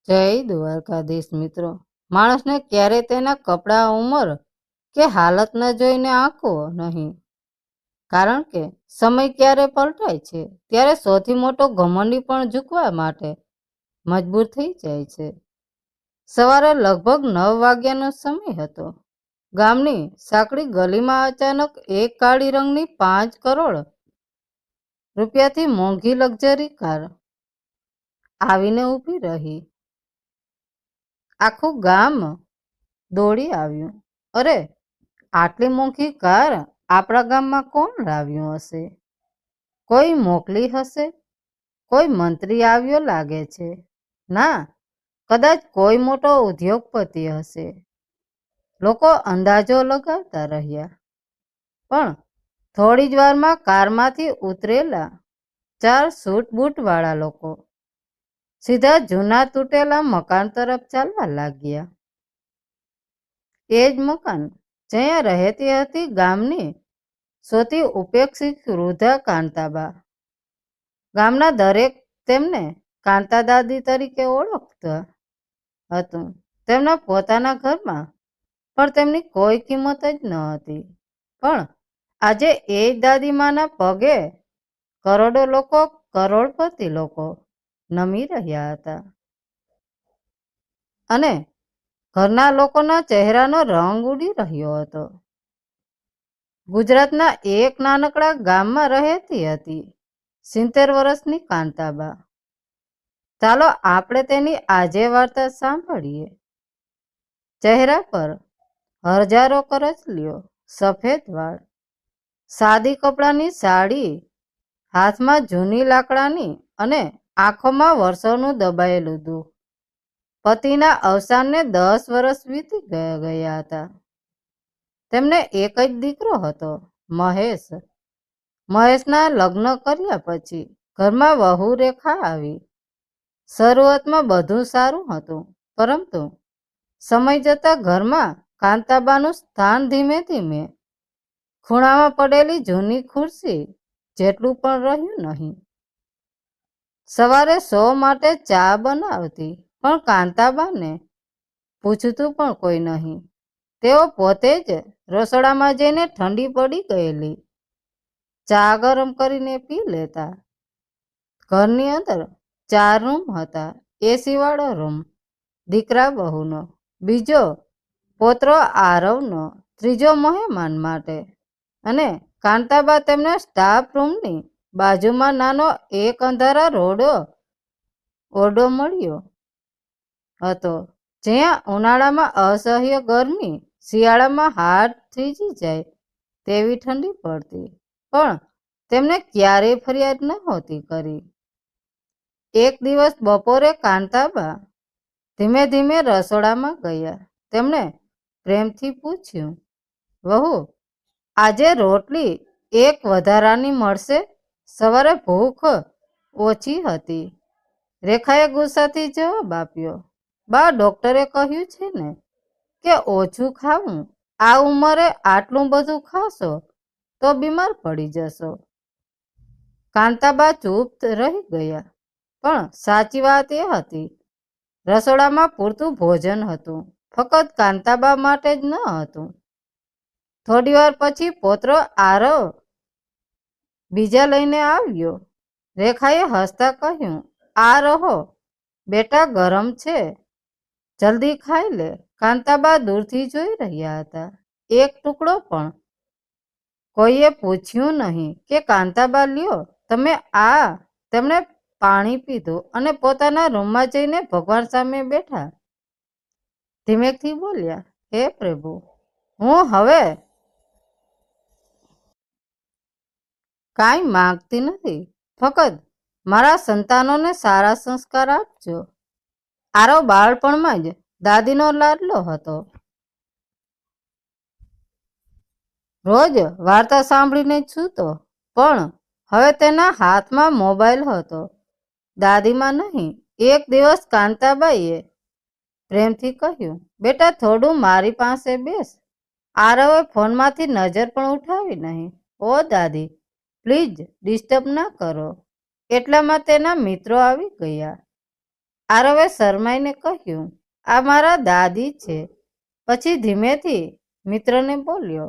જય દ્વારકાધીશ મિત્રો. માણસને ક્યારે તેના કપડા, ઉંમર કે હાલત ન જોઈને આંકવો નહીં, કારણ કે સમય ક્યારે પલટાય છે ત્યારે સૌથી મોટો ઘમંડી પણ ઝૂકવા માટે મજબૂર થઈ જાય છે. સવારે લગભગ 9 વાગ્યાનો સમય હતો. ગામની સાંકડી ગલીમાં અચાનક એક કાળી રંગની 5 કરોડ રૂપિયાથી મોંઘી લક્ઝરી કાર આવીને ઊભી રહી. આખું ગામ દોડી આવ્યું. અરે, આટલી મોંઘી કાર આપણા ગામમાં કોણ લાવ્યું હશે? કોઈ મોકલી હશે? કોઈ મંત્રી આવ્યો લાગે છે. ના, કદાચ કોઈ મોટો ઉદ્યોગપતિ હશે. લોકો અંદાજો લગાવતા રહ્યા, પણ થોડી જ વારમાં કારમાંથી ઉતરેલા 4 સૂટ બૂટ વાળા લોકો સીધા જૂના તૂટેલા મકાન તરફ ચાલવા લાગ્યા. એ જ મકાન જ્યાં રહેતી હતી ગામની સૌથી ઉપેક્ષિત વૃદ્ધા કાંતાબા. ગામના દરેક તેમને કાંતા દાદી તરીકે ઓળખતા હતું. તેમના પોતાના ઘરમાં પણ તેમની કોઈ કિંમત જ ન હતી. પણ આજે એ જ દાદીમાના પગે કરોડો લોકો, કરોડપતિ લોકો નમી રહ્યા હતા. અને ઘરના લોકોના ચહેરાનો રંગ ઉડી રહ્યો હતો. ગુજરાતના એક નાનકડા ગામમાં રહેતી હતી 70 વર્ષની કાંતાબા. ચાલો આપણે તેની આજે વાર્તા સાંભળીએ. ચહેરા પર હજારો કરચલીઓ, સફેદ વાળ, સાદી કપડાની સાડી, હાથમાં જૂની લાકડાની અને આંખોમાં વર્ષોનું દબાયેલું દુઃખ. પતિના અવસાનને 10 વર્ષ વીતી ગયા હતા. તેમને એક જ દીકરો હતો, મહેશ. મહેશના લગ્ન કર્યા પછી ઘરમાં વહુ રેખા આવી. શરૂઆતમાં બધું સારું હતું, પરંતુ સમય જતાં ઘરમાં કાંતાબાનું સ્થાન ધીમે ધીમે ખૂણામાં પડેલી જૂની ખુરશી જેટલું પણ રહ્યું નહીં. સવારે 100 માટે ચા બનાવતી, પણ કાંતાબાને પૂછતું પણ કોઈ નહીં. તેઓ પોતે જ રસોડામાં જઈને ઠંડી પડી ગયેલી ચા ગરમ કરીને પી લેતા. ઘરની અંદર 4 રૂમ હતા. એસી વાળો રૂમ દીકરા બહુનો, બીજો પોત્રો આરવનો, ત્રીજો મહેમાન માટે, અને કાંતાબા તેમના સ્ટાફ રૂમની બાજુમાં નાનો એક અંધારા ઓરડો મળ્યો હતો, જ્યાં ઉનાળામાં અસહ્ય ગરમી, શિયાળામાં હાડ થીજી જાય તેવી ઠંડી પડતી. પણ તેમને ક્યારેય ફરિયાદ નહોતી કરી. એક દિવસ બપોરે કાંતાબા ધીમે ધીમે રસોડામાં ગયા. તેમણે પ્રેમથી પૂછ્યું, વહુ, આજે રોટલી એક વધારાની મળશે? સવારે ભૂખ ઓછી હતી. રેખાએ ગુસ્સાથી જવાબ આપ્યો, બા, ડોક્ટરે કહ્યું છે ને કે ઓછું ખાવું. આ ઉંમરે આટલું બધું ખાશો તો બીમાર પડી જશો. કાંતાબા ચૂપ રહી ગયા. પણ સાચી વાત એ હતી, રસોડામાં પૂરતું ભોજન હતું, ફક્ત કાંતાબા માટે જ ન હતું. થોડી વાર પછી પોત્ર આરવ બીજા લઈને આવ્યો. રેખાએ હસતા કહ્યું, આ રહો બેટા, ગરમ છે, જલ્દી ખાઈ લે. કાંતાબા દૂરથી જોઈ રહ્યા હતા. એક ટુકડો પણ. કોઈએ પૂછ્યું નહીં કે કાંતાબા, લ્યો તમે આ. તેમણે પાણી પીધું અને પોતાના રૂમમાં જઈને ભગવાન સામે બેઠા. ધીમેથી બોલ્યા, હે પ્રભુ, હું હવે કાંઈ માંગતી નથી, ફક્ત મારા સંતાનોને સારા સંસ્કાર આપજો. આરવ બાળપણમાં જ દાદીનો લાડલો હતો. રોજ વાર્તા સાંભળીને સૂતો, પણ હવે તેના હાથમાં મોબાઈલ હતો. દાદીમાં નહીં. એક દિવસ કાંતાબાઈએ પ્રેમથી કહ્યું, બેટા, થોડું મારી પાસે બેસ. આરવે ફોનમાંથી નજર પણ ઉઠાવી નહીં. ઓ દાદી, પ્લીઝ ડિસ્ટર્બ ના કરો. એટલામાં તેના મિત્રો આવી ગયા. આરવે શરમાઈને કહ્યું, આ મારા દાદી છે. પછી ધીમેથી મિત્રને બોલ્યો,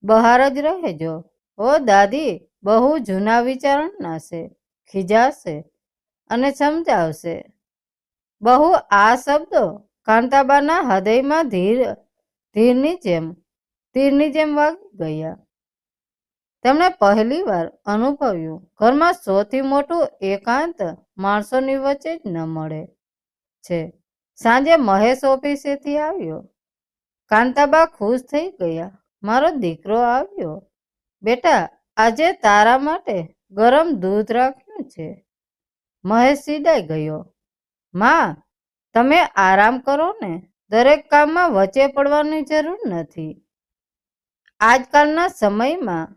બહાર જ રહેજો. ઓ દાદી બહુ જૂના વિચારણા છે, ખીજાશે અને સમજાવશે. બહુ આ શબ્દો કાંતાબાના હૃદયમાં તીરની જેમ વાગી ગયા. તેમણે પહેલી વાર અનુભવ્યું, ઘરમાં સૌથી મોટું એકાંત માણસોની વચ્ચે જ ન મળે છે. સાંજે મહેશ ઓફિસેથી આવ્યો. કાંતાબા ખુશ થઈ ગયા. મારો દીકરો આવ્યો. બેટા, આજે તારા માટે ગરમ દૂધ રાખ્યું છે. મહેશ સીધાઈ ગયો. માં, તમે આરામ કરો ને, દરેક કામમાં વચ્ચે પડવાની જરૂર નથી. આજકાલના સમયમાં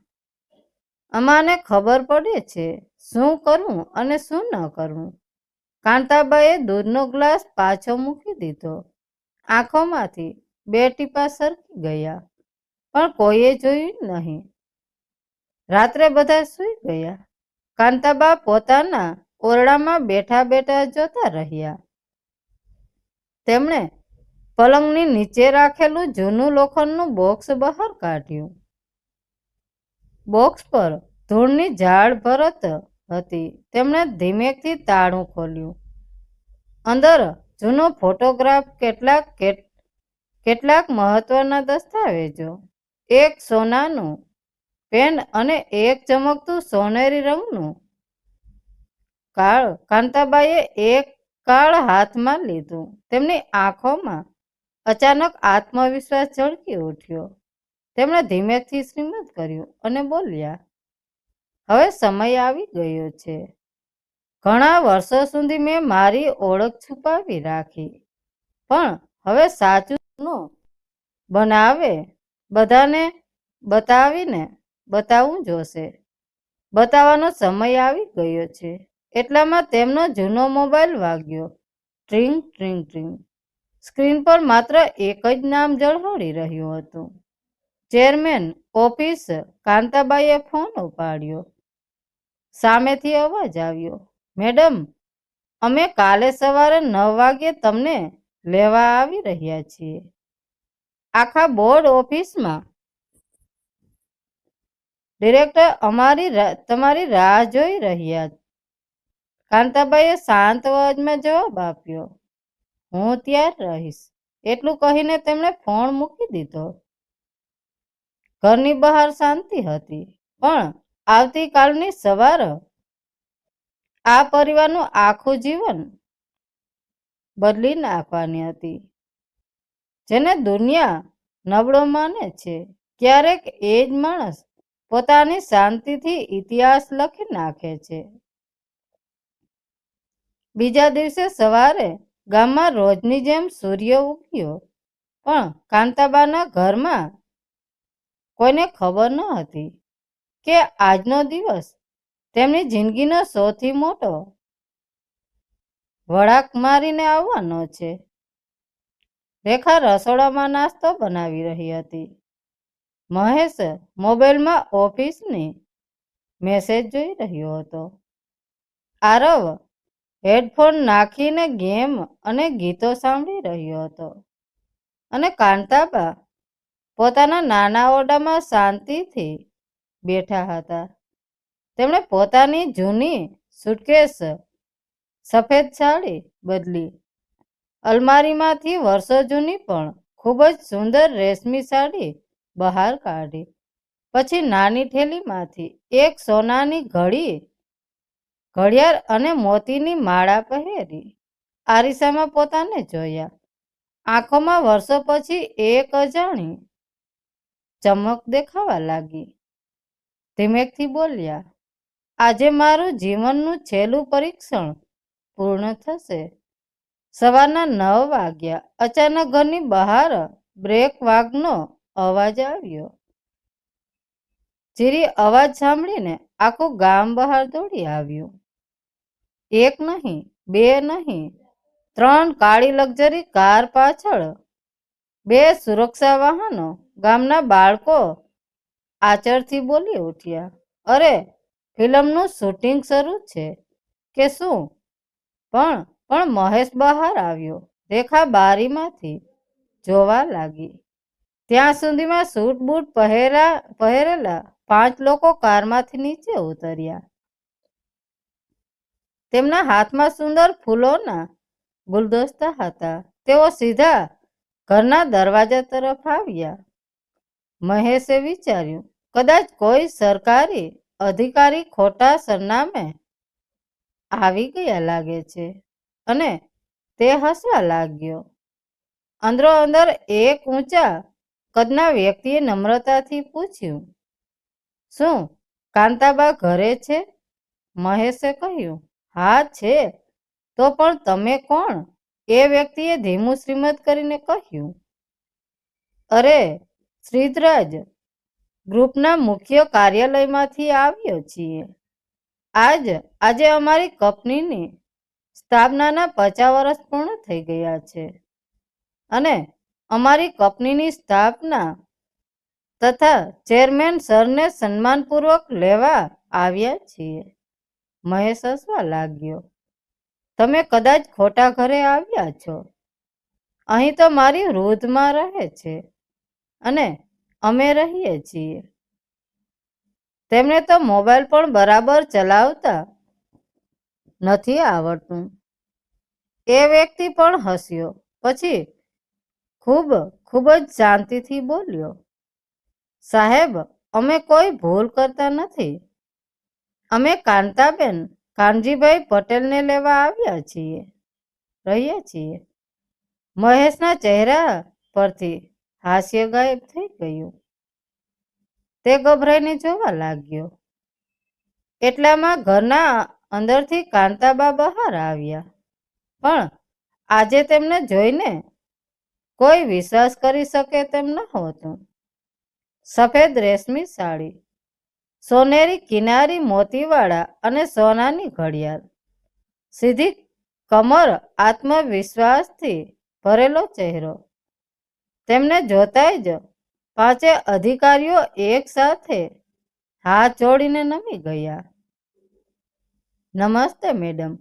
અમાને ખબર પડે છે શું કરવું અને શું ન કરવું. કાંતાબાએ દૂધનો ગ્લાસ પાછો મૂકી દીધો. આંખોમાંથી 2 ટીપા સરકી ગયા, પણ કોઈએ જોયું નહીં. રાત્રે બધા સૂઈ ગયા. કાંતાબા પોતાના ઓરડામાં બેઠા બેઠા જોતા રહ્યા. તેમણે પલંગની નીચે રાખેલું જૂનું લોખંડનું બોક્સ બહાર કાઢ્યું. બોક્સ પર ધૂળની ઝાડ ભરત હતી. તેમણે ધીમેથી તાળું ખોલ્યું. અંદર જૂનો ફોટોગ્રાફ, કેટલાક મહત્વના દસ્તાવેજો, એક સોનાનું પેન અને એક ચમકતું સોનેરી રંગનું કાર્ડ. કાંતાબાએ એક કાર્ડ હાથમાં લીધું. તેમની આંખોમાં અચાનક આત્મવિશ્વાસ ઝળકી ઉઠ્યો. તેમણે ધીમેથી શ્રીમત કર્યું અને બોલ્યા, હવે સમય આવી ગયો છે. ઘણા વર્ષો સુધી મેં મારી ઓળખ છુપાવી રાખી, પણ હવે સાચું બનાવે બધાને બતાવવું જોશે. બતાવવાનો સમય આવી ગયો છે. એટલામાં તેમનો જૂનો મોબાઈલ વાગ્યો. ટ્રિંગ ટ્રિંગ ટ્રિંગ. સ્ક્રીન પર માત્ર એક જ નામ ઝળહળી રહ્યું હતું, ચેરમેન ઓફિસ. કાંતાબાઈએ ફોન ઉપાડ્યો. સામેથી અવાજ આવ્યો, મેડમ, અમે કાલે સવારે 9 વાગ્યે તમને લેવા આવી રહ્યા છીએ. આખા બોર્ડ ઓફિસમાં ડિરેક્ટર તમારી રાહ જોઈ રહ્યા. કાંતાબાઈએ શાંત અવાજમાં જવાબ આપ્યો, હું ત્યાં રહીશ. એટલું કહીને તેમણે ફોન મૂકી દીધો. ઘરની બહાર શાંતિ હતી, પણ આવતીકાલની સવાર આ પરિવારનું આખું જીવન બદલી નાખવાની હતી. જેને દુનિયા નબળો માને છે, ક્યારેક એ જ માણસ પોતાની શાંતિથી ઇતિહાસ લખી નાખે છે. બીજા દિવસે સવારે ગામમાં રોજની જેમ સૂર્ય ઉગ્યો, પણ કાંતાબાના ઘરમાં કોઈને ખબર ન હતી કે આજનો દિવસ તેમની જિંદગીનો સૌથી મોટો વળાંક મારીને આવવાનો છે. રેખા રસોડામાં નાસ્તો બનાવી રહી હતી. મહેશ મોબાઈલમાં ઓફિસની મેસેજ જોઈ રહ્યો હતો. આરવ હેડફોન નાખીને ગેમ અને ગીતો સાંભળી રહ્યો હતો. અને કાંતાબા પોતાના નાના ઓરડામાં શાંતિથી બેઠા હતા. તેમણે પોતાની જૂની સુટકેસ, સફેદ સાડી બદલી. અલમારીમાંથી વર્ષો જૂની પણ ખૂબ જ સુંદર રેશમી સાડી બહાર કાઢી. પછી નાની થેલીમાંથી એક સોનાની ઘડિયાળ અને મોતીની માળા પહેરી. આરીસામાં પોતાને જોયા. આંખોમાં વર્ષો પછી એક અજાણી ચમક દેખાવા લાગી. ધીમેથી બોલ્યા, આજે મારું જીવનનું છેલ્લું પરીક્ષણ પૂર્ણ થશે. સવારના 9 વાગ્યા. અચાનક ઘરની બહાર બ્રેક વાગનો અવાજ આવ્યો. ચીરી અવાજ સાંભળીને આખું ગામ બહાર દોડી આવ્યું. એક નહીં, બે નહીં, 3 કાળી લક્ઝરી કાર પાછળ 2 સુરક્ષા વાહનો. ગામના બાળકો આચરથી બોલી ઉઠ્યા, અરે, ફિલ્મનું શૂટિંગ શરૂ છે કે શું? પણ પણ મહેશ બહાર આવ્યો. રેખા બારીમાંથી જોવા લાગી. ત્યાં સુધીમાં સૂટ બૂટ પહેરેલા 5 લોકો કારમાંથી નીચે ઉતર્યા. તેમના હાથમાં સુંદર ફૂલોના ગુલદસ્તા હતા. તેઓ સીધા ઘરના દરવાજા તરફ આવ્યા. મહેશે વિચાર્યું, કદાચ કોઈ સરકારી અધિકારી ખોટા સરનામે આવી ગયા લાગે છે, અને તે હસવા લાગ્યો. અંદરો અંદર એક ઊંચા કદના વ્યક્તિએ નમ્રતાથી પૂછ્યું, શું કાંતાબા ઘરે છે? મહેશે કહ્યું, હા છે. તો પણ તમે કોણ? એ વ્યક્તિએ ધીમું શ્રીમત કરીને કહ્યું, અરે, શ્રીધરાજ ગ્રુપના મુખ્ય કાર્યાલયમાંથી આવ્યો છીએ. આજે અમારી કંપનીની સ્થાપનાના 50 વર્ષ પૂર્ણ થઈ ગયા છે, અને અમારી કંપનીની સ્થાપના તથા ચેરમેન સરને સન્માનપૂર્વક લેવા આવ્યા છીએ. મહેશ હસવા લાગ્યો. તમે કદાચ ખોટા ઘરે આવ્યા છો. અહીં તો મારી વૃદ્ધમાં રહે છે, અને અમે રહીએ છીએ. તેમને તો મોબાઈલ પણ બરાબર ચલાવતા નથી આવડતું. એ વ્યક્તિ પણ હસ્યો. પછી ખૂબ જ શાંતિથી બોલ્યો, સાહેબ, અમે કોઈ ભૂલ કરતા નથી. અમે કાંતાબેન કાનજીભાઈ પટેલને લેવા રહીએ છીએ. મહેશના ચહેરા પરથી હાસ્ય ગાયબ થઈ ગયું. તે ગભરાઈને જોવા લાગ્યો. એટલામાં ઘરના અંદરથી કાંતાબા બહાર આવ્યા. પણ આજે તેમને જોઈને કોઈ વિશ્વાસ કરી શકે તેમ નહોતું. સફેદ રેશમી સાડી, સોનેરી કિનારી મોતીવાળા અને સોનાની ઘડિયાળ, સીધી કમર, આત્મવિશ્વાસથી ભરેલો ચહેરો. તેમને જોતા જ 5 અધિકારીઓ એક સાથે હાથ જોડીને નમી ગયા. નમસ્તે મેડમ.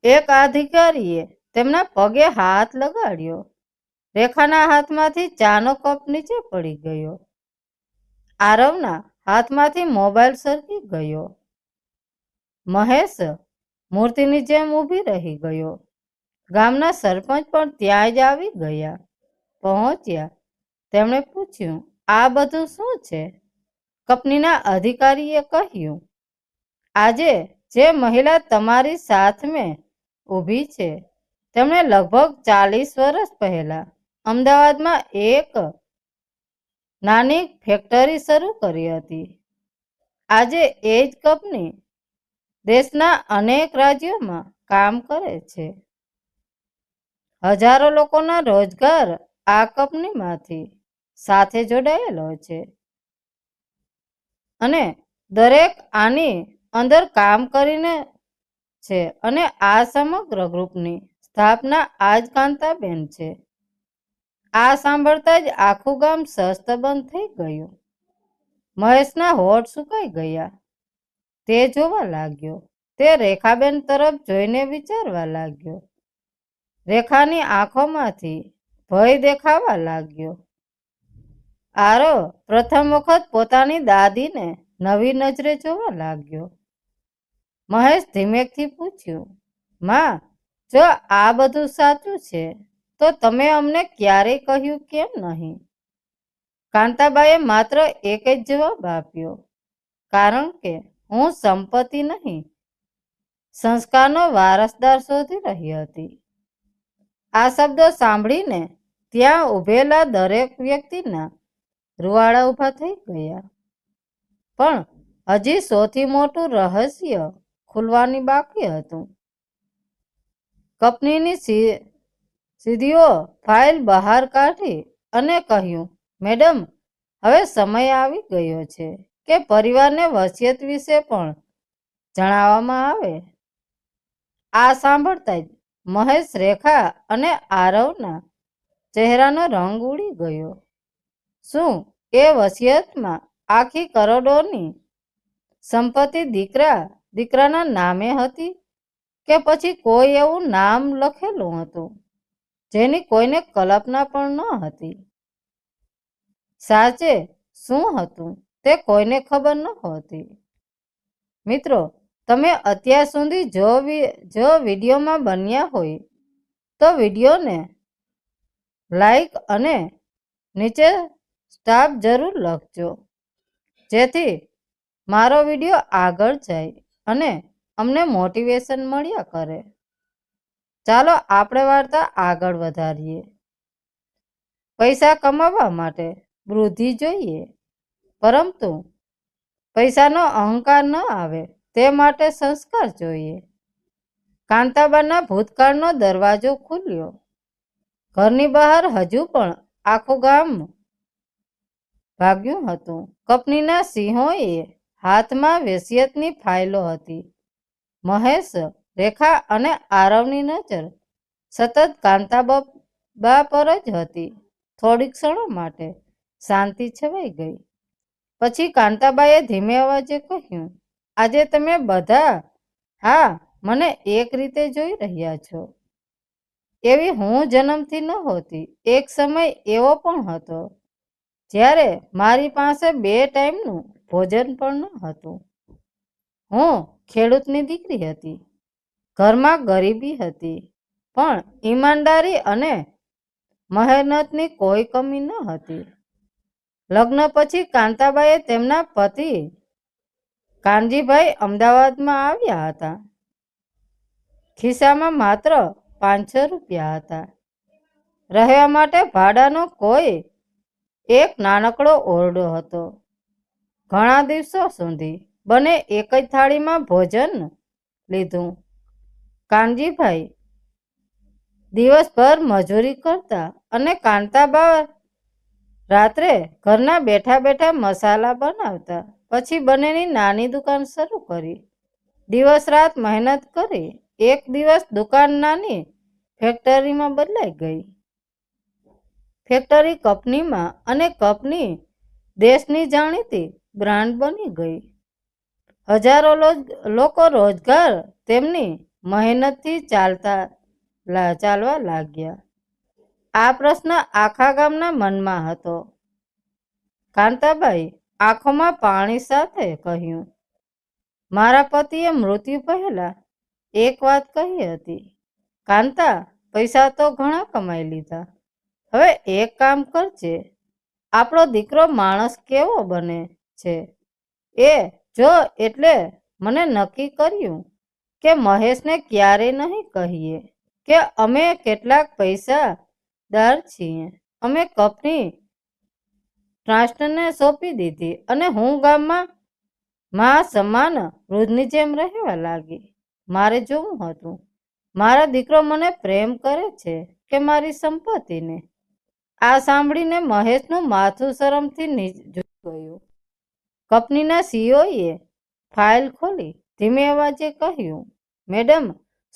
એક અધિકારીએ તેમના પગે હાથ લગાડ્યો. રેખાના હાથમાંથી ચાનો કપ નીચે પડી ગયો. આરવના હાથમાંથી મોબાઈલ સરકી ગયો. મહેશ મૂર્તિની જેમ ઊભી રહી ગયો. ગામના સરપંચ પણ ત્યાં જ આવી પહોંચ્યા. તેમણે પૂછ્યું, આ બધું શું છે? કંપનીના અધિકારીએ કહ્યું, આજે જે મહિલા તમારી સામે ઊભી છે, તેમણે લગભગ 40 વર્ષ પહેલા અમદાવાદમાં એક નાની ફેક્ટરી શરૂ કરી હતી. આજે એ જ કંપની દેશના અનેક રાજ્યોમાં કામ કરે છે. હજારો લોકોના રોજગાર આ કંપનીમાંથી સાથે જોડાયેલો છે, અને દરેક આની અંદર કામ કરીને છે. અને આ સમગ્ર ગ્રુપની સ્થાપના આજ કાંતાબેન છે. આ સાંભળતા જ આખું ગામ શસ્તબંધ થઈ ગયું. મહેશના હોઠ સુકાઈ ગયા. તે જોવા લાગ્યો. તે રેખાબેન તરફ જોઈને વિચારવા લાગ્યો. રેખાની આંખોમાંથી ભય દેખાવા લાગ્યો. આરવ પ્રથમ વખત પોતાની દાદીને નવી નજરે જોવા લાગ્યો. મહેશ ધીમેકથી પૂછ્યું, માં, જો આ બધું સાચું છે તો તમે અમને ક્યારેય કહ્યું કેમ નહીં? કાંતાબાએ માત્ર એક જ જવાબ આપ્યો, કારણ કે હું સંપત્તિ નહીં, સંસ્કારનો વારસદાર શોધી રહી હતી. આ શબ્દો સાંભળીને ત્યાં ઊભેલા દરેક વ્યક્તિના રૂવાડા ઊભા થઈ ગયા. પણ હજી સૌથી મોટું રહસ્ય ખુલવાની બાકી હતું. કંપનીની સીધીઓ ફાઇલ બહાર કાઢી અને કહ્યું, મેડમ, હવે સમય આવી ગયો છે કે પરિવારને વસિયત વિશે પણ જણાવવામાં આવે. આ સાંભળતા જ મહેશ, રેખા અને આરવના ચહેરાનો રંગ ઉડી ગયો. શું એ વસિયતમાં આખી કરોડોની સંપત્તિ દીકરાના નામે હતી? કે પછી કોઈ એવું નામ લખેલું હતું જેની કોઈને કલ્પના પણ ન હતી. સાચે શું હતું તે કોઈને ખબર ન હતી. મિત્રો, તમે અત્યાર સુધી જો વિડીયોમાં બન્યા હોય તો વિડીયોને લાઈક અને નીચે સ્ટાર જરૂર લખજો, જેથી મારો વિડીયો આગળ જાય અને અમને મોટિવેશન મળ્યા કરે. ચાલો આપણે વાર્તા આગળ વધારીએ. પૈસા કમાવા માટે વૃદ્ધિ જોઈએ, પરંતુ પૈસાનો અહંકાર ન આવે તે માટે સંસ્કાર જોઈએ. કાંતાબાના ભૂતકાળનો દરવાજો ખુલ્યો. ઘરની બહાર હજુ પણ આખું ગામ ભાગ્યું હતું. કંપનીના સિંહોએ હાથમાં વેસિયતની ફાઇલો હતી. મહેશ, રેખા અને આરવની નજર સતત કાંતાબા પર જ હતી. થોડીક ક્ષણો માટે શાંતિ છવાઈ ગઈ. પછી કાંતાબાએ ધીમે અવાજે કહ્યું, આજે તમે બધા મને એક રીતે જોઈ રહ્યા છો. એવી હું જન્મથી નહોતી. એક સમય એવો પણ હતો જ્યારે મારી પાસે 2 ટાઈમનું ભોજન પણ ન હતું. હું ખેડૂતની દીકરી હતી. ઘરમાં ગરીબી હતી, પણ ઈમાનદારી અને મહેનતની કોઈ કમી ન હતી. લગ્ન પછી કાંતાબાએ તેમના પતિ કાનજીભાઈ અમદાવાદમાં આવ્યા હતા. ખિસ્સામાં માત્ર 500 રૂપિયા હતા. રહેવા માટે ભાડાનો કોઈ એક નાનકડો ઓરડો હતો. ઘણા દિવસો સુધી બંને એક જ થાળીમાં ભોજન લીધું. કાનજીભાઈ દિવસભર મજૂરી કરતા અને કાંતાબા રાત્રે ઘરના બેઠા બેઠા મસાલા બનાવતા. પછી બંનેની નાની દુકાન શરૂ કરી. દિવસ રાત મહેનત કરી. એક દિવસ દુકાન નાની ફેક્ટરીમાં બદલાઈ ગઈ. ફેક્ટરી કંપનીમાં અને કંપની દેશની જાણીતી બ્રાન્ડ બની ગઈ. હજારો લોકો રોજગાર તેમની મહેનતથી ચાલવા લાગ્યા. આ પ્રશ્ન આખા ગામના મનમાં હતો. કાંતાબાઈ આંખોમાં પાણી સાથે કહ્યું, મારા પતિએ મૃત્યુ પહેલા એક વાત કહી હતી, કાંતા, પૈસા તો ઘણા કમાઈ લીધા, હવે એક કામ કરજે, આપણો દીકરો માણસ કેવો બને છે એ જો. એટલે મને નક્કી કર્યું કે મહેશને ક્યારેય નહીં કહીએ કે અમે કેટલાક પૈસાદાર છીએ. અમે કંપની ટ્રસ્ટને સોંપી દીધી અને હું ગામમાં સમાન વૃદ્ધની જેમ રહેવા લાગી. મારે જોવું હતું, મારા દીકરો મને પ્રેમ કરે છે કે મારી સંપત્તિને. આ સાંભળીને મહેશનું માથું શરમથી ઝૂકી ગયું. કંપનીના સીઈઓએ ફાઇલ ખોલી ધીમે અવાજે કહ્યું, મેડમ,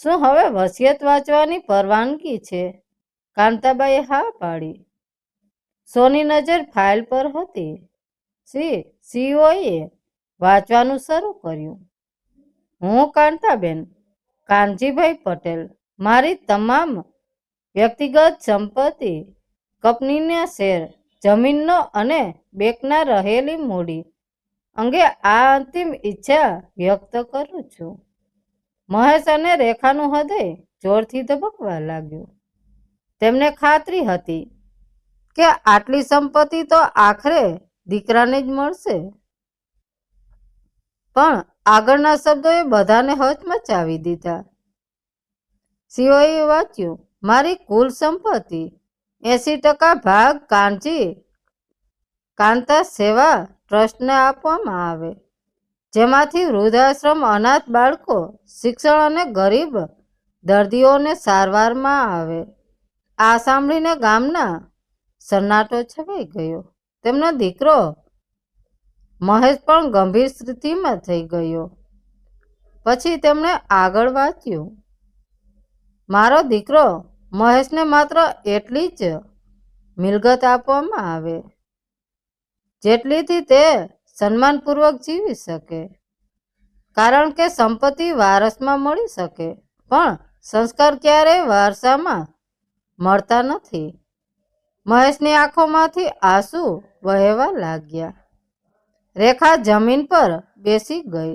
શું હવે વસિયત વાંચવાની પરવાનગી છે? કાંતાબાઈએ હા પાડી. સોની નજર ફાઇલ પર હતી. સીઈઓએ વાંચવાનું શરૂ કર્યું. હું કાંતાબેન કાનજીભાઈ પટેલ મારી તમામ વ્યક્તિગત સંપત્તિ, કંપનીના શેર, જમીનનો અને બેંકના રહેલી મૂડી અંગે આ અંતિમ ઈચ્છા વ્યક્ત કરું છું. મહેશ અને રેખાનું હૃદય જોરથી ધબકવા લાગ્યું. તેમને ખાતરી હતી કે આટલી સંપત્તિ તો આખરે દીકરાને જ મળશે. પણ આગળના શબ્દોએ બધાને હચમચાવી દીધા. સીઈઓએ વાંચ્યું, મારી કુલ સંપત્તિ 80% ભાગ કાંતા સેવા ટ્રસ્ટને આપવામાં આવે, જેમાંથી વૃદ્ધાશ્રમ, અનાથ બાળકો શિક્ષણ અને ગરીબ દર્દીઓને સારવારમાં આવે. આ સાંભળીને ગામના સન્નાટો છવાઈ ગયો. તેમનો દીકરો મહેશ પણ ગંભીર સ્થિતિમાં થઈ ગયો. પછી તેમણે આગળ વાંચ્યું, મારો દીકરો મહેશને માત્ર એટલી જ મિલકત આપવામાં આવે જેટલીથી તે સન્માનપૂર્વક જીવી શકે, કારણ કે સંપત્તિ વારસમાં મળી શકે પણ સંસ્કાર ક્યારેય વારસામાં મળતા નથી. મહેશની આંખોમાંથી આંસુ વહેવા લાગ્યા. રેખા જમીન પર બેસી ગઈ.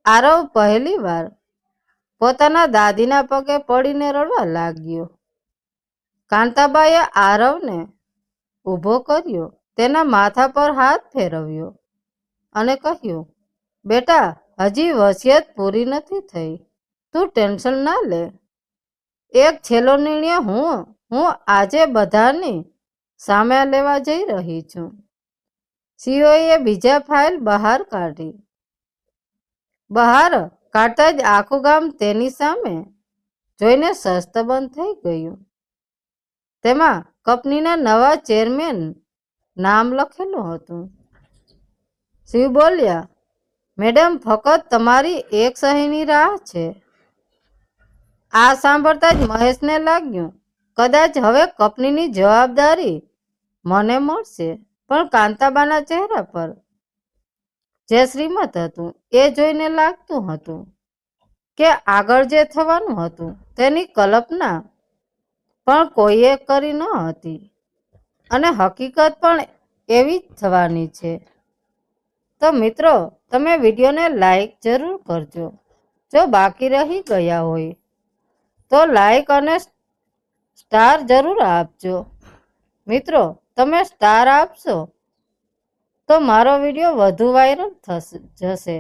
આરવ પહેલી વાર પોતાના દાદીના પગે પડીને રડવા લાગ્યો. કાંતાબાએ આરવને ઊભો કર્યો, તેના માથા પર હાથ ફેરવ્યો અને કહ્યું, બેટા, હજી વસિયત પૂરી નથી થઈ. તું ટેન્શન ના લે. એક છેલ્લો નિર્ણય હું આજે બધાની સામે લેવા જઈ રહી છું. સીઓએ બીજા ફાઇલ બહાર કાઢી. બહાર કાઢતા જ આખું ગામ તેની સામે જોઈને સસ્તબંધ થઈ ગયું. તેમાં કંપનીના નવા ચેરમેન નામ લખેલું હતું. શિવ બોલ્યા, મેડમ, ફક્ત તમારી એક સહીની રાહ છે. આ સાંભળતા જ મહેશને લાગ્યું, કદાચ હવે કંપનીની જવાબદારી મને મળશે. પણ કાંતાબાના ચહેરા પર જે શ્રીમત હતું એ જોઈને લાગતું હતું કે આગળ જે થવાનું હતું તેની કલ્પના પણ કોઈએ કરી ન હતી અને હકીકત પણ એવી જ થવાની છે. તો મિત્રો, તમે વિડીયોને લાઈક જરૂર કરજો. જો બાકી રહી ગયા હોય તો લાઈક અને સ્ટાર જરૂર આપજો. મિત્રો, તમે સ્ટાર આપશો તો મારો વિડીયો વધુ વાયરલ જશે.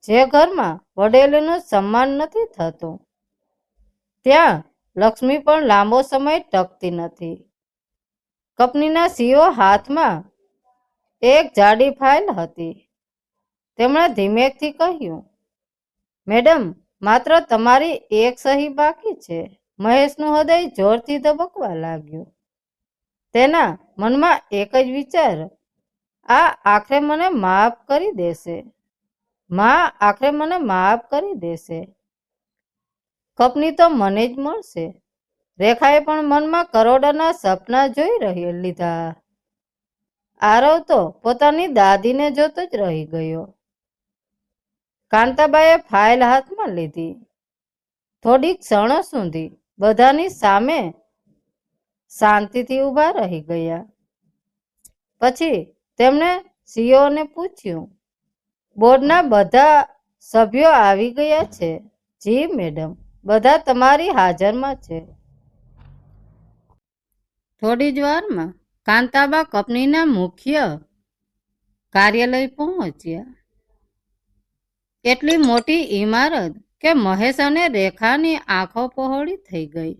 જે ઘરમાં વડેલીનું સન્માન નથી થતું ત્યાં લક્ષ્મી પણ લાંબો સમય ટકતી નથી. કંપનીના સીઓ હાથમાં એક જાડી ફાઇલ હતી. તેમણે ધીમેથી કહ્યું, મેડમ, માત્ર તમારી એક સહી બાકી છે. મહેશનું હૃદય જોરથી ધબકવા લાગ્યું. તેના મનમાં એક જ વિચાર, આખરે મને માફ કરી દેશે. આખરે મને માફ કરી દેશે. કંપની તો મને જ મળશે. રેખાએ પણ મનમાં કરોડોના સપના જોઈ લીધા. આરવ તો પોતાની દાદીને જોતો જ રહી ગયો. કાંતાબાએ ફાઇલ હાથમાં લીધી. થોડીક ક્ષણો સુધી બધાની સામે શાંતિથી ઊભા રહી ગયા. પછી તેમણે સીઓને પૂછ્યું, બોર્ડના બધા સભ્યો આવી ગયા છે? જી મેડમ, બધા તમારી હાજરમાં છે. થોડી જ વારમાં કાંતાબા કંપનીના મુખ્ય કાર્યાલય પહોંચ્યા. એટલી મોટી ઇમારત કે મહેશ અને રેખાની આંખો પહોળી થઈ ગઈ.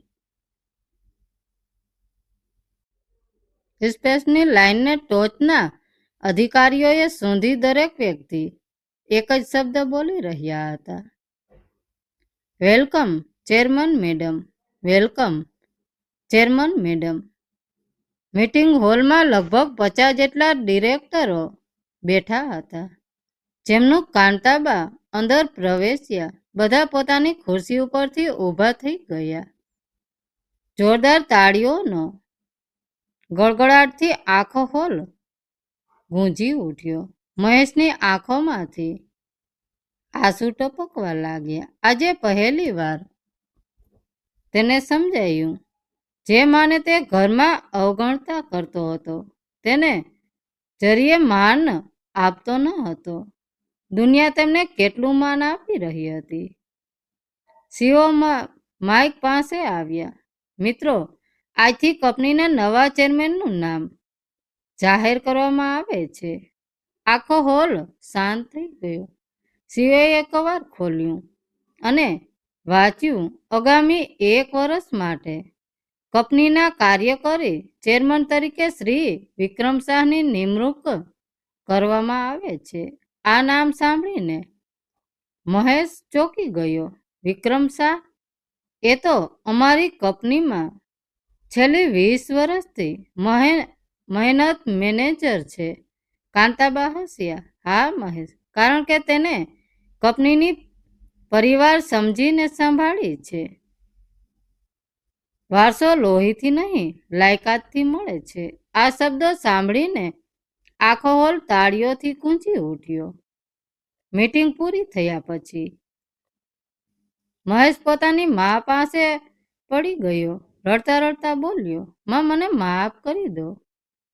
સ્પેસની લાઇનને ટોચના અધિકારીઓએ સૂંધી દરેક વ્યક્તિ એક જ શબ્દ બોલી રહ્યા હતા, welcome chairman madam, welcome chairman madam. Meeting હોલમાં લગભગ 50 જેટલા ડિરેક્ટરો બેઠા હતા. જેમનું કાંતાબા અંદર પ્રવેશ્યા, બધા પોતાની ખુરશી ઉપરથી ઊભા થઈ ગયા. જોરદાર તાળીઓનો ગળગળાટથી આખો હોલ ગૂંજી ઉઠ્યો. મહેશની આંખોમાંથી આંસુ ટપકવા લાગ્યા. આજે પહેલી વાર તેને સમજાયું, જે માને તે ઘરમાં અવગણતા કરતો હતો તેને જરીએ માન આપતો ન હતો. દુનિયા તેમને કેટલું માન આપી રહી હતી. સીઓ માઇક પાસે આવ્યા. મિત્રો, આજથી કંપનીના નવા ચેરમેનનું નામ જાહેર કરવામાં આવે છે. આખો હોલ શાંત થઈ ગયો. સીઓએ એકવાર ખોલ્યું અને વાંચ્યું, આગામી 1 વર્ષ માટે કંપનીના કાર્યકારી ચેરમેન તરીકે શ્રી વિક્રમ શાહની નિમણૂક કરવામાં આવે છે. આ નામ સાંભળીને મહેશ ચોંકી ગયો. વિક્રમ શાહ? એ તો અમારી કંપનીમાં છેલ્લી 20 વર્ષથી મહેનત મેનેજર છે. કાંતાબા હસ્યા. હા મહેશ, કારણ કે તેને કંપનીની પરિવાર સમજીને સંભાળી છે. વારસો લોહીથી નહીં, લાયકાતથી મળે છે. આ શબ્દો સાંભળીને આખો હોલ તાળીઓથી ગૂંજી ઉઠ્યો. મીટિંગ પૂરી થયા પછી મહેશ પોતાની મા પાસે પડી ગયો. રડતા રડતા બોલ્યો, માં મને માફ કરી દો.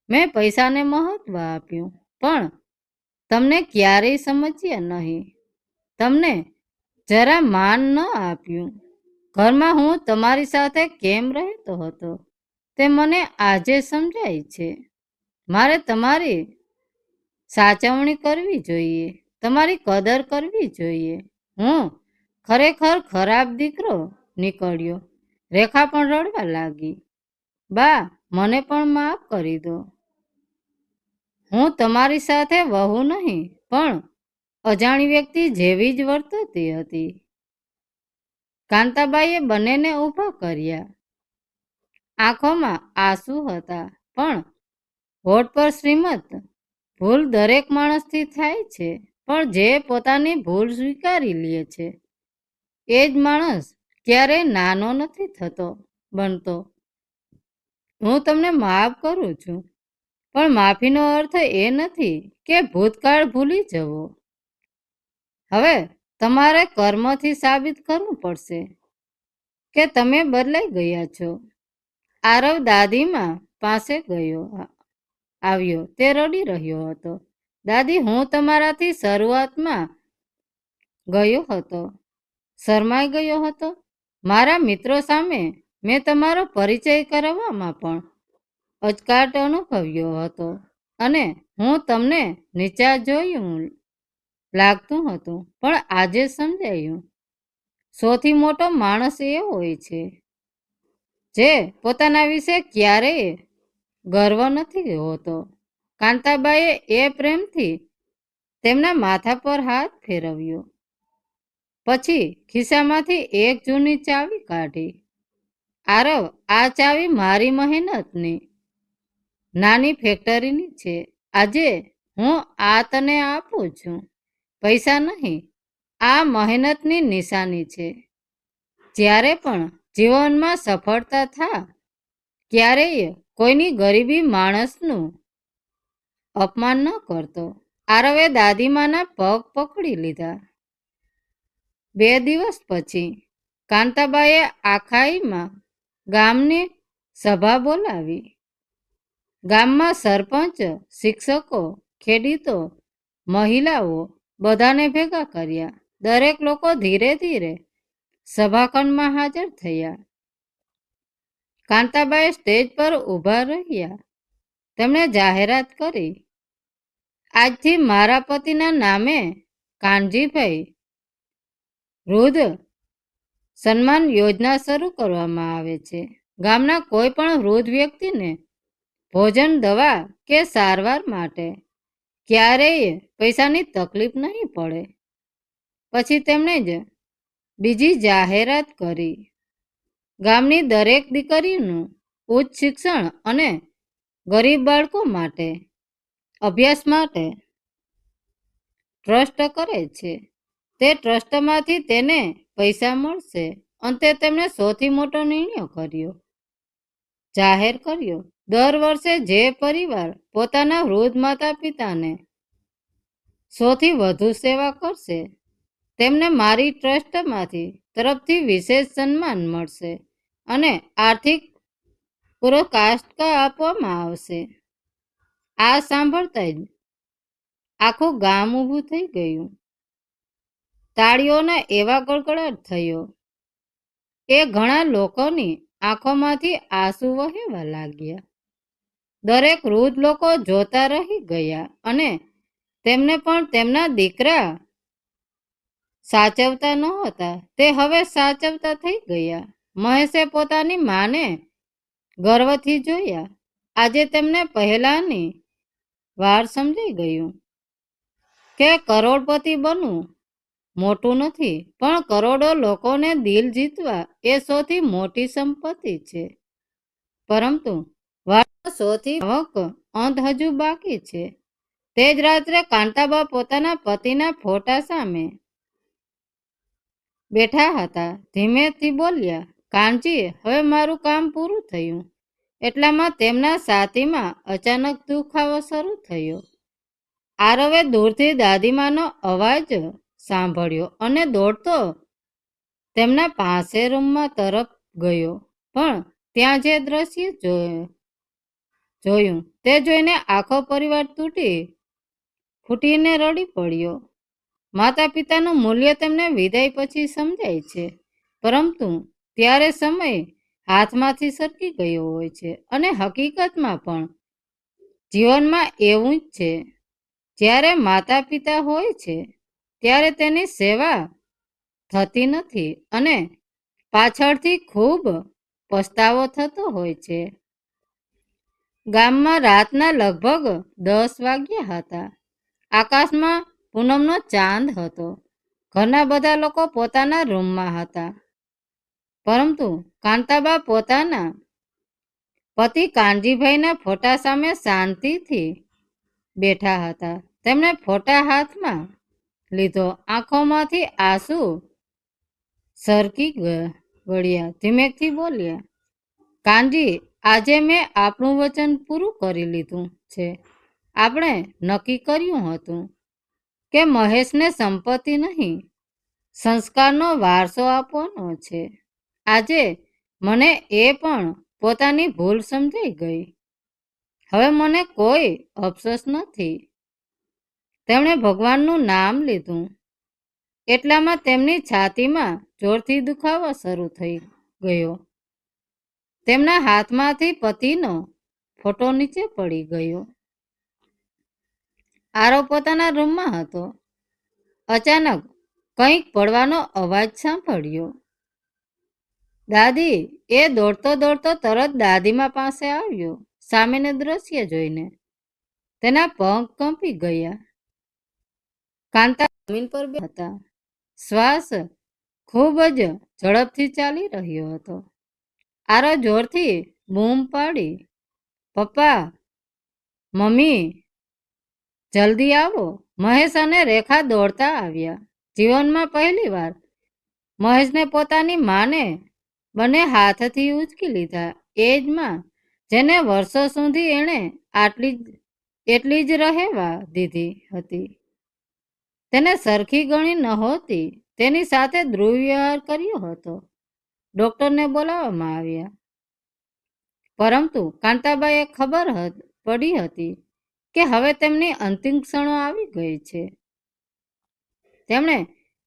મેં પૈસાને મહત્વ આપ્યું, પણ તમને ક્યારેય સમજ્યા નહીં. તમને જરા માન ન આપ્યું. ઘરમાં હું તમારી સાથે કેમ રહેતો હતો તે મને આજે સમજાય છે. મારે તમારી સાચવણી કરવી જોઈએ, તમારી કદર કરવી જોઈએ. હું ખરેખર ખરાબ દીકરો નીકળ્યો. રેખા પણ રડવા લાગી. બા, મને પણ માફ કરી દો. હું તમારી સાથે વહુ નહીં, પણ અજાણી વ્યક્તિ જેવી જ વર્તતી હતી. કાંતાબાઈએ બંનેને ઊભા કર્યા. આંખોમાં આંસુ હતા, પણ હોઠ પર શ્રીમત. ભૂલ દરેક માણસથી થાય છે, પણ જે પોતાની ભૂલ સ્વીકારી લે છે એ જ માણસ ક્યારેય નાનો નથી બનતો. હું તમને માફ કરું છું, પણ માફીનો અર્થ એ નથી કે ભૂતકાળ ભૂલી જવો. હવે તમારે કર્મથી સાબિત કરવું પડશે કે તમે બદલાઈ ગયા છો. આરવ દાદીમાં પાસે આવ્યો. તે રડી રહ્યો હતો. દાદી, હું તમારાથી શરૂઆતમાં શરમાઈ ગયો હતો. મારા મિત્રો સામે મેં તમારો પરિચય કરાવવામાં પણ અચકાટ અનુભવ્યો હતો, અને હું તમને નીચા જોયું લાગતું હતું. પણ આજે સમજાયું, સૌથી મોટો માણસ એ હોય છે જે પોતાના વિશે ક્યારેય ગર્વ નથી હોતો. કાંતાબાઈએ એ પ્રેમથી તેમના માથા પર હાથ ફેરવ્યો. પછી ખિસ્સામાંથી એક જૂની ચાવી કાઢી. આરવ, આ ચાવી મારી મહેનતની નાની ફેક્ટરીની છે. આજે હું આ તને આપું છું. પૈસા નહીં, આ મહેનતની નિશાની છે. જ્યારે પણ જીવનમાં સફળતા થાય, ક્યારેય કોઈની ગરીબી માણસનું અપમાન ન કરતો. આરવે દાદીમાના પગ પકડી લીધા. 2 દિવસ પછી કાંતાબાઈએ આખાઈમાં ગામની સભા બોલાવી. ગામમાં સરપંચ, શિક્ષકો, ખેડૂતો, મહિલાઓ બધાને ભેગા કર્યા. દરેક લોકો ધીરે ધીરે સભાખંડમાં હાજર થયા. કાંતાબાઈ સ્ટેજ પર ઊભા રહ્યા. તેમણે જાહેરાત કરી, આજથી મારા પતિના નામે કાનજીભાઈ વૃદ્ધ સન્માન યોજના શરૂ કરવામાં આવે છે. ગામના કોઈ પણ વૃદ્ધ વ્યક્તિને ભોજન, દવા કે સારવાર માટે ક્યારેય પૈસાની તકલીફ નહીં પડે. પછી તેમણે જ બીજી જાહેરાત કરી, ગામની દરેક દીકરીનું ઉચ્ચ શિક્ષણ અને ગરીબ બાળકો માટે અભ્યાસ માટે ટ્રસ્ટ કરે છે. તે ટ્રસ્ટમાંથી તેને પૈસા મળશે. અંતે તેમણે સૌથી મોટો નિર્ણય જાહેર કર્યો. દર વર્ષે જે પરિવાર પોતાના વૃદ્ધ માતા પિતાને સૌથી વધુ સેવા કરશે તેમને મારી ટ્રસ્ટમાંથી તરફથી વિશેષ સન્માન મળશે અને આર્થિક પુરસ્કાર આપવામાં આવશે. આ સાંભળતા જ આખું ગામ ઊભું થઈ ગયું. તાળીઓના એવા ગડગડાટ થયો એ ઘણા લોકોની આંખોમાંથી આંસુ વહેવા લાગ્યા. દરેક વૃદ્ધ લોકો જોતા રહી ગયા, અને તેમને પણ તેમના દીકરા સાચવતા નહોતા તે હવે સાચવતા થઈ ગયા. મહેશે પોતાની માને ગર્વથી જોયા. આજે તેમને પહેલાની વાર સમજાઈ ગયું કે કરોડપતિ બનવું મોટું નથી, પણ કરોડો લોકોને દિલ જીતવા એ સૌથી મોટી સંપત્તિ છે. પરંતુ સૌથી અંત હજુ બાકી છે. તે જ રાત્રે કાંતાબા પોતાના પતિના ફોટા સામે બેઠા હતા. ધીમેથી બોલ્યા, કાનજી, હવે મારું કામ પૂરું થયું. એટલામાં તેમના છાતીમાં અચાનક દુખાવો શરૂ થયો. આરવે દૂરથી દાદીમાનો અવાજ સાંભળ્યો અને દોડતો તેમના પાસે રૂમમાં તરફ ગયો, પણ ત્યાં જે દ્રશ્ય જોયું તે જોઈને આખો પરિવાર ફૂટીને રડી પડ્યો. માતા પિતાનું મૂલ્ય તેમને વિદાય પછી સમજાય છે, પરંતુ ત્યારે સમય હાથમાંથી સરકી ગયો હોય છે. અને હકીકતમાં પણ જીવનમાં એવું જ છે. જ્યારે માતા પિતા હોય છે ત્યારે તેની સેવા થતી નથી અને પાછળથી ખૂબ પસ્તાવો થતો હોય છે. ગામમાં રાતના લગભગ 10 વાગ્યા હતા. આકાશમાં પૂનમનો ચાંદ હતો. ઘરના બધા લોકો પોતાના રૂમમાં હતા, પરંતુ કાંતાબા પોતાના પતિ કાનજીભાઈના ફોટા સામે શાંતિથી બેઠા હતા. તેમણે ફોટા હાથમાં લીધો, આંખોમાંથી આંસુ સરકી વળ્યા. ધીમેથી બોલ્યા, કાનજી, આજે મેં આપણું વચન પૂરું કરી લીધું છે. આપણે નક્કી કર્યું હતું કે મહેશને સંપત્તિ નહીં, સંસ્કારનો વારસો આપવાનો છે. આજે મને એ પણ પોતાની ભૂલ સમજાઈ ગઈ. હવે મને કોઈ અફસોસ નથી. તેમણે ભગવાનનું નામ લીધું. એટલામાં તેમની છાતીમાં જોરથી દુખાવો શરૂ થઈ ગયો. તેમના હાથમાંથી પતિનો ફોટો નીચે પડી ગયો. આરવ પોતાના રૂમમાં હતો. અચાનક કંઈક પડવાનો અવાજ સાંભળ્યો. દાદી! એ દોડતો દોડતો તરત દાદીમા પાસે આવ્યો. સામેનું દ્રશ્ય જોઈને તેના પગ કંપી ગયા. કાંતા જમીન પર હતા. શ્વાસ ખૂબ જ ઝડપથી ચાલી રહ્યો હતો. આરવ જોરથી બૂમ પાડી, પપ્પા, મમ્મી, જલ્દી આવો. મહેશ અને રેખા દોડતા આવ્યા. જીવનમાં પહેલીવાર મહેશને પોતાની માને બંને હાથથી ઉંચકી લીધા. એ જ માં જેને વર્ષો સુધી એણે એટલી જ રહેવા દીધી હતી. તેને સરખી ગણી નહોતી. તેની સાથે દુર્વ્યવહાર કર્યો હતો. ડોક્ટરને બોલાવવામાં આવ્યા, પરંતુ કાંતાબાએ ખબર પડી હતી કે હવે તેમની અંતિમ ક્ષણો આવી ગઈ છે. તેમણે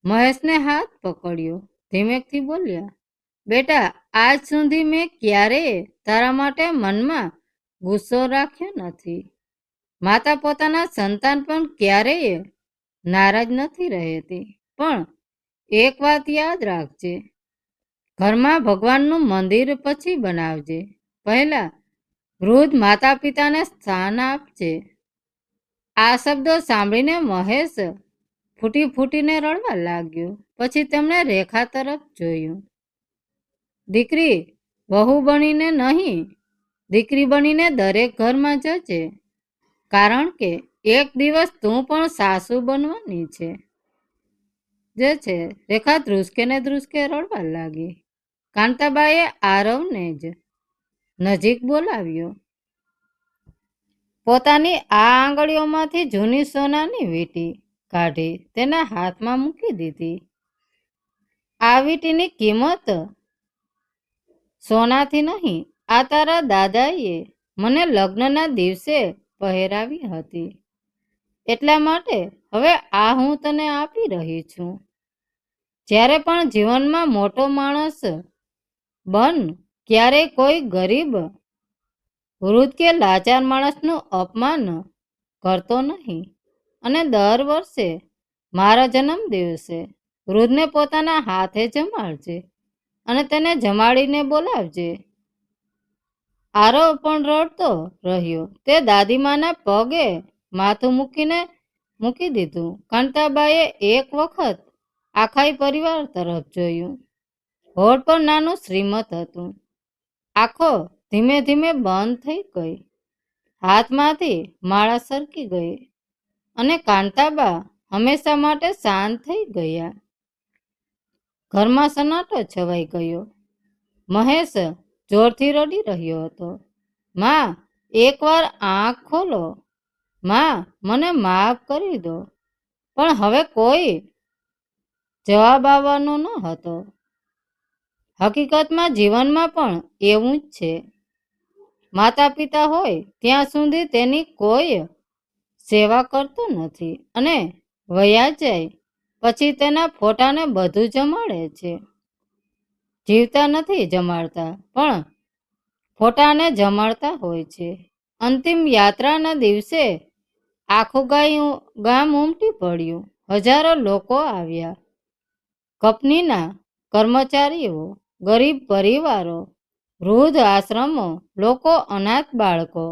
મહેશને હાથ પકડ્યો. ધીમેથી બોલ્યા, બેટા, આજ સુધી મેં ક્યારેય તારા માટે મનમાં ગુસ્સો રાખ્યો નથી. માતા પોતાના સંતાન પણ ક્યારેય નારાજ નથી રહેતી. પણ એક વાત યાદ રાખજે, ઘરમાં ભગવાનનું મંદિર પછી બનાવજે. પહેલા વૃદ્ધ માતા પિતાને સ્થાન આપજે. આ શબ્દો સાંભળીને મહેશ ફૂટીને રડવા લાગ્યો. પછી તેમણે રેખા તરફ જોયું. દીકરી વહુ બનીને નહીં, દીકરી બનીને દરેક ઘરમાં જજે, કારણ કે એક દિવસ તું પણ સાસુ બનવાની છે. રેખા ધ્રુસકે રડવા લાગી. કાંતાબાએ આરવને જ નજીક બોલાવ્યો. પોતાની આ આંગળીઓમાંથી જૂની સોનાની વીંટી કાઢી તેના હાથમાં મૂકી દીધી. આ વીંટીની કિંમત સોનાથી નહીં, આ તારા દાદાએ મને લગ્નના દિવસે પહેરાવી હતી. એટલા માટે હવે આ હું તને આપી રહી છું. જ્યારે પણ જીવનમાં મોટો માણસ બન, ક્યારેય કોઈ ગરીબ, વૃદ્ધ કે લાચાર માણસનું અપમાન કરતો નહીં. અને દર વર્ષે મારા જન્મ દિવસે વૃદ્ધને પોતાના હાથે જમાડજે અને તેને જમાડીને બોલાવજે. આરવ પણ રડતો રહ્યો. તે દાદીમાના પગે માથું મૂકી દીધું. કાંતાબાએ એક વખત આખા પરિવાર તરફ જોયું. હોઠ પર નાનું શ્રીમત હતું. આંખો ધીમે ધીમે બંધ થઈ ગઈ. હાથમાંથી માળા સરકી ગઈ અને કાંતાબા હંમેશા માટે શાંત થઈ ગયા. ઘરમાં સન્નાટો છવાઈ ગયો. મહેશ જોરથી રડી રહ્યો હતો. માં, એકવાર આંખ ખોલો. માં, મને માફ કરી દો. પણ હવે કોઈ જવાબ આવવાનો ન હતો. હકીકતમાં જીવનમાં પણ એવું જ છે. માતા પિતા હોય ત્યાં સુધી તેની કોઈ સેવા કરતું નથી અને વયા જાય પછી તેના ફોટાને બધું જમાડે છે. જીવતા નથી જમાડતા, પણ ફોટાને જમાડતા હોય છે. અંતિમ યાત્રાના દિવસે આખું ગામ ઉમટી પડ્યું. હજારો લોકો આવ્યા. કંપનીના કર્મચારીઓ, ગરીબ પરિવારો, વૃદ્ધ આશ્રમો, લોકો, અનાથ બાળકો,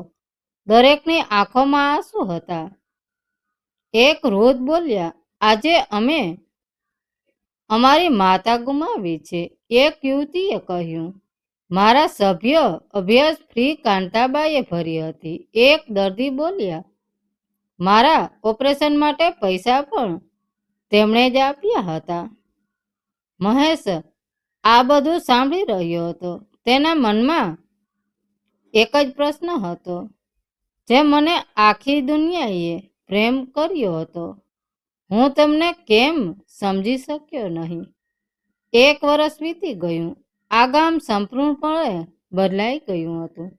દરેકની આંખોમાં આંસુ હતા. એક વૃદ્ધ બોલ્યા, આજે અમે અમારી માતા ગુમાવી છે. એક યુવતીએ કહ્યું, મારા સભ્ય અભ્યાસ ફી કાંતાબાઈએ ભરી હતી. એક દર્દી બોલ્યા, મારા ઓપરેશન માટે પૈસા પણ તેમણે જ આપ્યા હતા. મહેશ આ બધું સાંભળી રહ્યો હતો. તેના મનમાં એક જ પ્રશ્ન હતો, જે મને આખી દુનિયાએ પ્રેમ કર્યો હતો, હું તમને કેમ સમજી શક્યો નહીં? 1 વર્ષ વીતી ગયું. આ ગામ સંપૂર્ણપણે બદલાઈ ગયું હતું.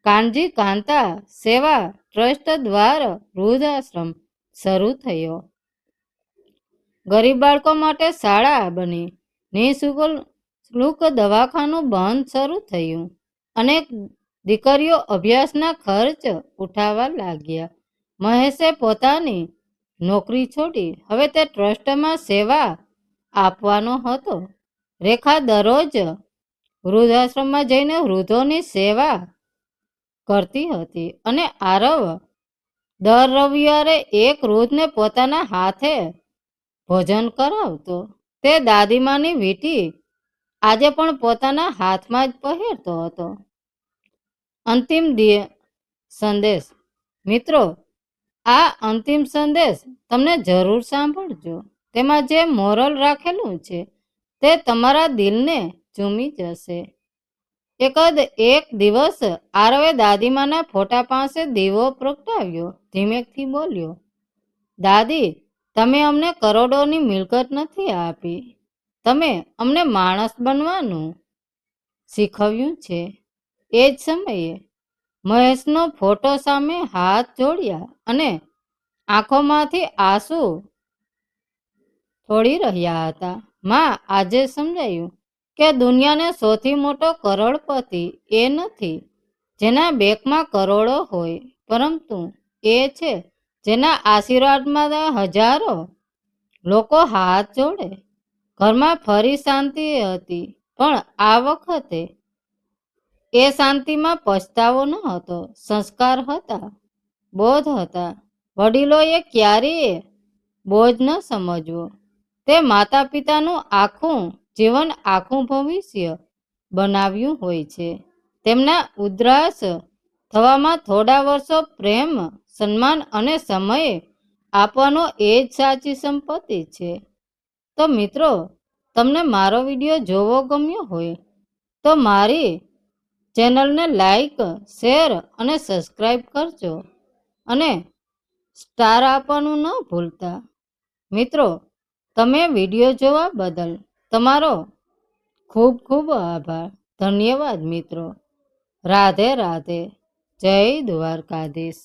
કાનજી કાંતા સેવા ટ્રસ્ટ દ્વારા વૃદ્ધાશ્રમ શરૂ થયો. ગરીબ બાળકો માટે શાળા બની. નિઃશુલ્ક દવાખાનું બંધ શરૂ થયું. અનેક દીકરીઓ અભ્યાસના ખર્ચ ઉઠાવવા લાગ્યા. મહેશે પોતાની નોકરી છોડી હવે તે ટ્રસ્ટમાં સેવા આપવાનો હતો. રેખા દરરોજ વૃદ્ધાશ્રમમાં જઈને વૃદ્ધોની સેવા કરતી હતી અને આરવ દર રવિવારે એક વૃદ્ધને પોતાના હાથે ભોજન કરાવતો. તે દાદીમાની વીંટી આજે પણ પોતાના હાથમાં જ પહેરતો હતો. અંતિમ સંદેશ. મિત્રો, આ અંતિમ સંદેશ તમને જરૂર સાંભળજો. તેમાં જે મોરલ રાખેલું છે તે તમારા દિલને ચૂમી જશે. એક દિવસ આરવે દાદીમાના ફોટા પાસે દીવો પ્રગટાવ્યો. ધીમેથી બોલ્યો, દાદી, તમે અમને કરોડોની મિલકત નથી આપી, તમે અમને માણસ બનવાનું શીખવ્યું છે. એ જ સમયે મહેશનો ફોટો સામે હાથ જોડ્યા અને આંખોમાંથી આંસુ થોડી રહ્યા હતા. માં આજે સમજાયું કે દુનિયાનો સૌથી મોટો કરોડપતિ એ નથી જેના બેંકમાં કરોડો હોય, પરંતુ એ છે જેના આશીર્વાદમાં હજારો લોકો હાથ જોડે. ઘરમાં ફરી શાંતિ હતી, પણ આ વખતે એ શાંતિમાં પછતાવો ન હતો. સંસ્કાર હતા, બોધ હતા. વડીલોએ ક્યારેય બોજ ન સમજવો. તે માતા પિતાનું આખું જીવન આખું ભવિષ્ય બનાવ્યું હોય છે. તેમના ઉદ્રાસ થવામાં થોડા વર્ષો પ્રેમ, સન્માન અને સમય આપવાનો એ જ સાચી સંપત્તિ છે. તો મિત્રો, તમને મારો વિડીયો જોવો ગમ્યો હોય તો મારી ચેનલને લાઈક, શેર અને સબસ્ક્રાઈબ કરજો અને સ્ટાર આપવાનું ન ભૂલતા. મિત્રો, તમે વિડીયો જોવા બદલ તમારો ખૂબ ખૂબ આભાર. ધન્યવાદ મિત્રો. રાધે રાધે. જય દ્વારકાધીશ.